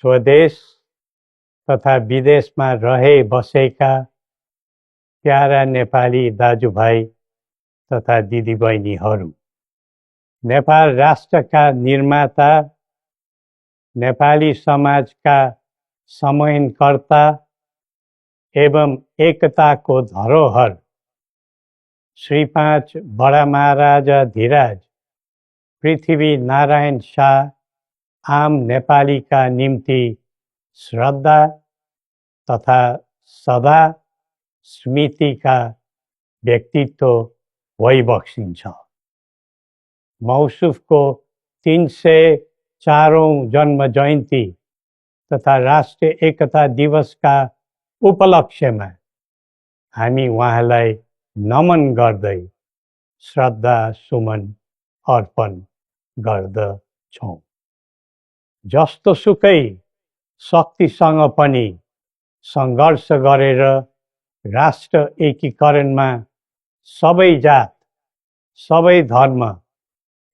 स्वदेश तथा विदेशमा रहे बसेका प्यारा नेपाली दाजुभाइ तथा दिदीबहिनीहरू, नेपाल राष्ट्रका निर्माता, नेपाली समाजका संवहनकर्ता एवं एकताको धरोहर श्री 5 बडा महाराजा धीराज पृथ्वी नारायण शाह आम नेपालीका निम्ति श्रद्धा तथा सदा स्मृतिका व्यक्तित्व भइबक्सिन्छ। मौसुफको 304औं जन्म जयन्ती तथा राष्ट्रिय एकता दिवसका उपलक्ष्यमा हामी उहाँलाई नमन गर्दै श्रद्धा सुमन अर्पण गर्दछौँ। जस्तोसुकै शक्तिसँग पनि सङ्घर्ष गरेर राष्ट्र एकीकरणमा सबै जात, सबै धर्म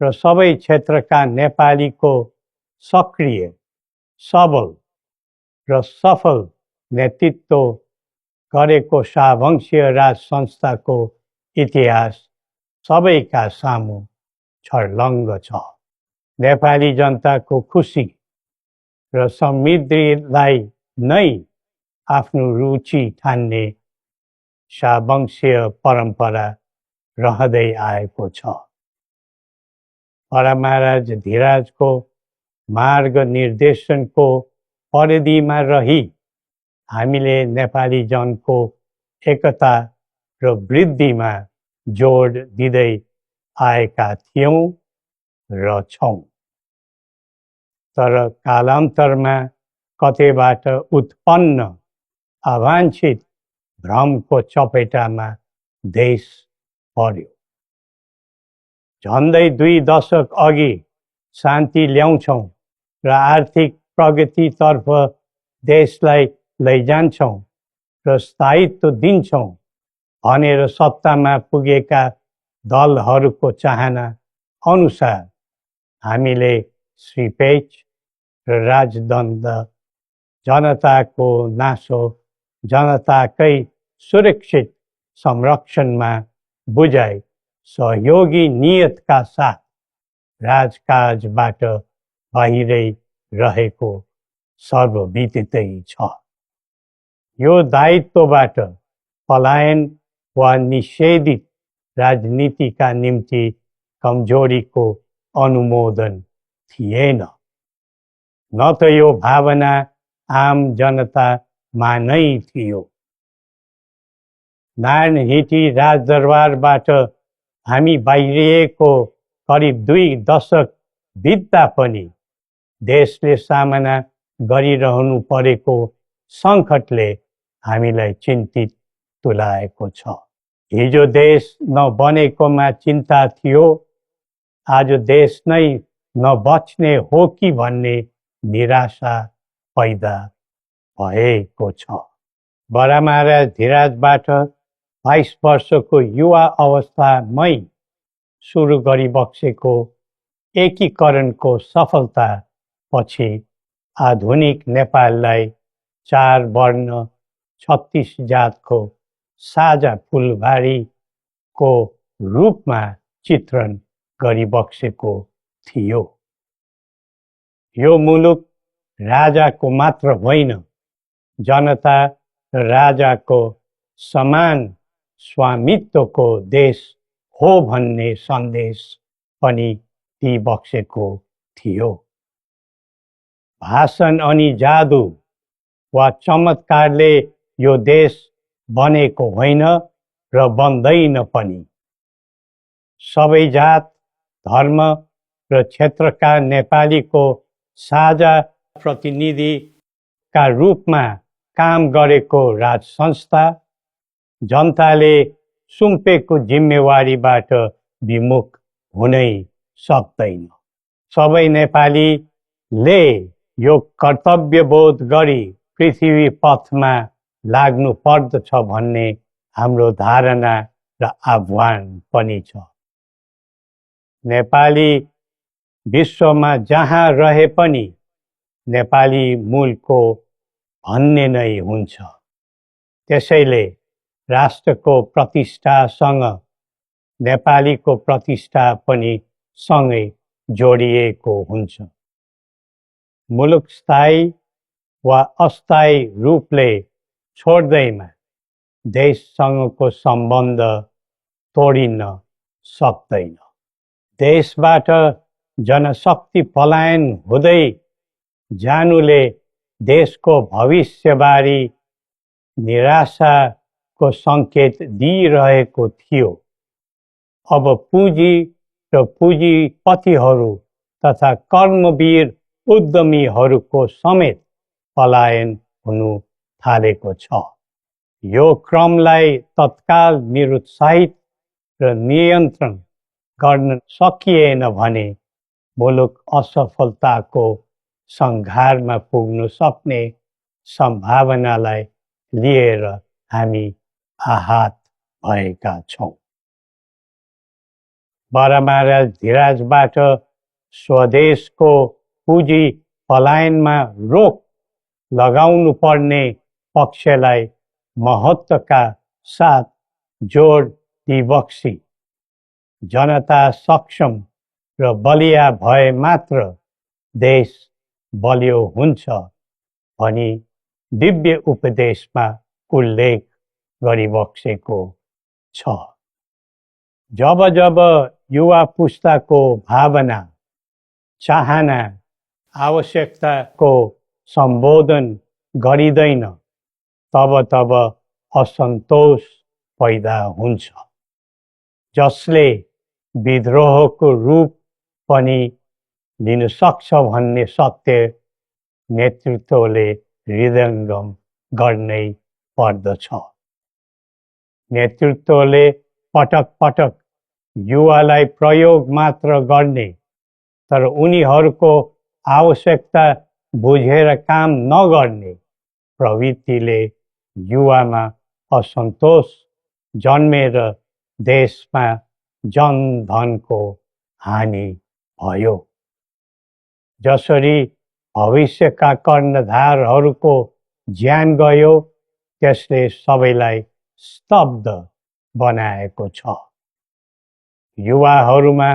र सबै क्षेत्रका नेपालीको सक्रिय, सबल र सफल नेतृत्व गरेको शाहवंशीय राज संस्थाको इतिहास सबैका सामु छर्लङ्ग छ। नेपाली जनताको खुसी र समृद्धिलाई नै आफ्नो रुचि ठान्ने शाहवंशीय परम्परा रहँदै आएको छ। बडा महाराज धीराजको मार्ग निर्देशनको परिधिमा रही हामीले नेपाली जनको एकता र वृद्धिमा जोड दिँदै आएका थियौँ र छौँ। तर कालान्तरमा कतैबाट उत्पन्न अवाञ्छित भ्रमको चपेटामा देश पर्यो। झन्डै 2 दशक अघि शान्ति ल्याउँछौँ र आर्थिक प्रगतितर्फ देशलाई लैजान्छौँ र स्थायित्व दिन्छौँ भनेर सत्तामा पुगेका दलहरूको चाहना अनुसार हामीले श्री पेच र राजदण्ड, जनताको नासो, जनताकै सुरक्षित संरक्षणमा बुझाइ सहयोगी नियतका साथ राजकाजबाट बाहिरै रहेको सर्वविदितै छ। यो दायित्वबाट पलायन वा निषेधित राजनीतिका निम्ति कमजोरीको अनुमोदन थिएन, न त यो भावना आम जनतामा नै थियो। नारायणहिटी राजदरबारबाट हामी बाहिरिएको करिब 2 दशक बित्दा पनि देशले सामना गरिरहनु परेको सङ्कटले हामीलाई चिन्तित तुल्याएको छ। हिजो देश नबनेकोमा चिन्ता थियो, आज देश नै नबच्ने हो कि भन्ने निराशा पैदा भएको छ। बडा महाराज धीराजबाट 22 वर्षको युवा अवस्थामै सुरु गरिबक्सेको एकीकरणको सफलता पछि आधुनिक नेपाललाई 4 वर्ण 36 जातको साझा फुलबारीको रूपमा चित्रण गरिबक्सेको थियो। यो मुलुक राजाको मात्र होइन, जनता र राजाको समान स्वामित्वको देश हो भन्ने सन्देश पनि दिइबक्सेको थियो। भाषण अनि जादु वा चमत्कारले यो देश बनेको होइन र बन्दैन पनि। सबै जात, धर्म र क्षेत्रका नेपालीको साझा प्रतिनिधिका रूपमा काम गरेको राज संस्था जनताले सुम्पेको जिम्मेवारीबाट विमुख हुनै सक्दैन। सबै नेपालीले यो कर्तव्यबोध गरी पृथ्वी पथमा लाग्नु पर्दछ भन्ने हाम्रो धारणा र आह्वान पनि छ। नेपाली विश्वमा जहाँ रहे पनि नेपाली मूलको भन्ने नै हुन्छ। त्यसैले राष्ट्रको प्रतिष्ठासँग नेपालीको प्रतिष्ठा पनि सँगै जोडिएको हुन्छ। मुलुक स्थायी वा अस्थायी रूपले छोड्दैमा देशसँगको सम्बन्ध तोडिन सक्दैन। देशबाट जनशक्ति पलायन हुँदै जानुले देशको भविष्यबारे निराशाको सङ्केत दिइरहेको थियो। अब पुँजी र पुँजीपतिहरू तथा कर्मवीर उद्यमीहरूको समेत पलायन हुनु थालेको छ। यो क्रमलाई तत्काल निरुत्साहित र नियन्त्रण गर्न सकिएन भने मुलुक असफलताको सङ्घारमा पुग्न सक्ने सम्भावनालाई लिएर हामी आहत भएका छौँ। बरामाराज धिराजबाट स्वदेशको पुँजी पलायनमा रोक लगाउनु पर्ने पक्षलाई महत्त्वका साथ जोड दिबक्सी जनता सक्षम र बलिया भए मात्र देश बलियो हुन्छ भनी दिव्य उपदेशमा उल्लेख गरिबक्सेको छ। जब जब युवा पुस्ताको भावना, चाहना, आवश्यकताको सम्बोधन गरिँदैन तब तब असन्तोष पैदा हुन्छ, जसले विद्रोहको रूप पनि लिन सक्छ भन्ने सत्य नेतृत्वले हृदयङ्गम गर्नै पर्दछ। नेतृत्वले पटक पटक युवालाई प्रयोग मात्र गर्ने तर उनीहरूको आवश्यकता बुझेर काम नगर्ने प्रवृत्तिले युवामा असन्तोष जन्मेर देशमा जनधनको हानि भयो। जसरी भविष्यका कर्णधारहरूको ज्यान गयो त्यसले सबैलाई स्तब्ध बनाएको छ। युवाहरूमा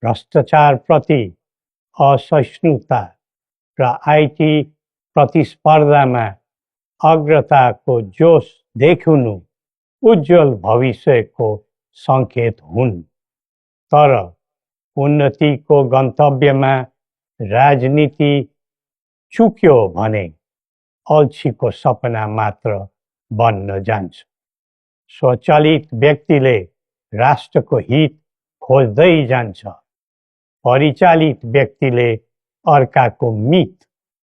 भ्रष्टाचारप्रति असहिष्णुता र आइटी प्रतिस्पर्धामा अग्रताको जोश देखिनु उज्जवल भविष्यको सङ्केत हुन्। तर उन्नतिको गन्तव्यमा राजनीति चुक्यो भने अल्छीको सपना मात्र बन्न जान्छ। स्वचालित व्यक्तिले राष्ट्रको हित खोज्दै जान्छ, परिचालित व्यक्तिले अर्काको मित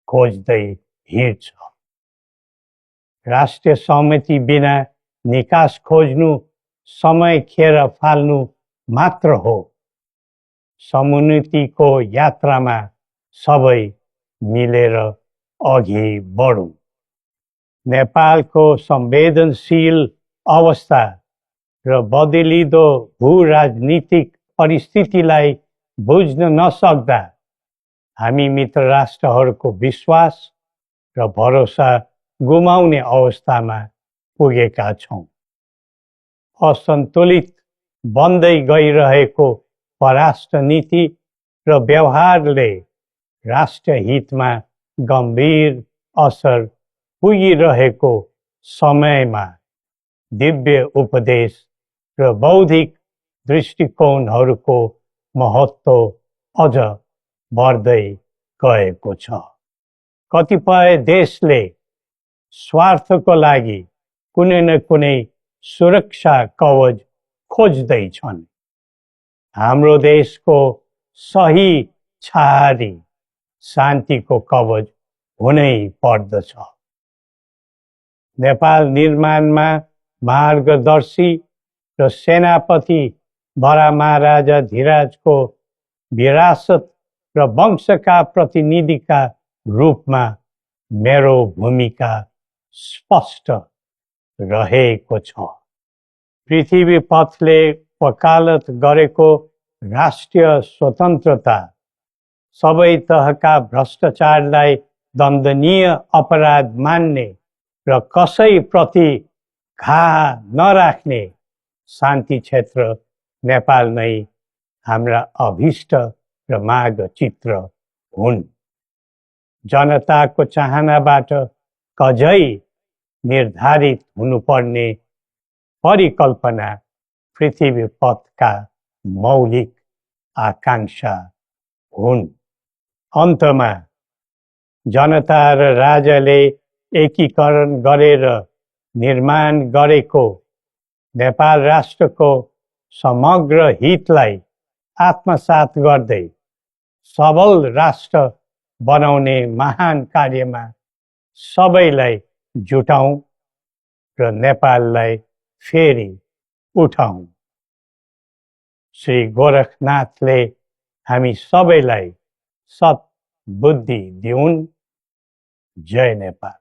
खोज्दै हिँड्छ। राष्ट्रिय सहमति बिना निकास खोज्नु समय खेर फाल्नु मात्र हो। समुन्नतिको यात्रामा सबै मिलेर अघि बढौँ। नेपालको संवेदनशील अवस्था र बदलिँदो भू-राजनीतिक परिस्थितिलाई बुझ्न नसक्दा हामी मित्र राष्ट्रहरूको विश्वास र भरोसा गुमाउने अवस्थामा पुगेका छौँ। असन्तुलित बन्दै गइरहेको परराष्ट्र नीति र व्यवहारले राष्ट्रिय हितमा गम्भीर असर पुगिरहेको समयमा दिव्य उपदेश र बौद्धिक दृष्टिकोणहरूको महत्त्व अझ बढ्दै गएको छ। कतिपय देशले स्वार्थको लागि कुनै न कुनै सुरक्षा कवच खोज्दैछन्। हाम्रो देशको सही छहारी शान्तिको कवच हुनै पर्दछ। नेपाल निर्माणमा मार्गदर्शी र सेनापति बरामाराजा धिराजको विरासत र वंशका प्रतिनिधिका रूपमा मेरो भूमिका स्पष्ट रहेको छ। पृथ्वी पथले वकालत गरेको राष्ट्रिय स्वतन्त्रता सबै तहका भ्रष्टाचारलाई दण्डनीय अपराध मान्ने र कसैप्रति घाहा नराख्ने शान्ति क्षेत्र नेपाल नै हाम्रा अभिष्ट र माग चित्र हुन्। जनताको चाहनाबाट कझै निर्धारित हुनुपर्ने परिकल्पना पृथ्वी पथका मौलिक आकांक्षा हुन्। अन्तमा जनता र राजाले एकीकरण गरेर निर्माण गरेको नेपाल राष्ट्रको समग्र हितलाई आत्मसात गर्दै सबल राष्ट्र बनाउने महान कार्यमा सबैलाई जुटाउँ र नेपाललाई फेरि उठाउँ। श्री गोरखनाथले हामी सबैलाई सत् बुद्धि दिउन्। जय नेपाल।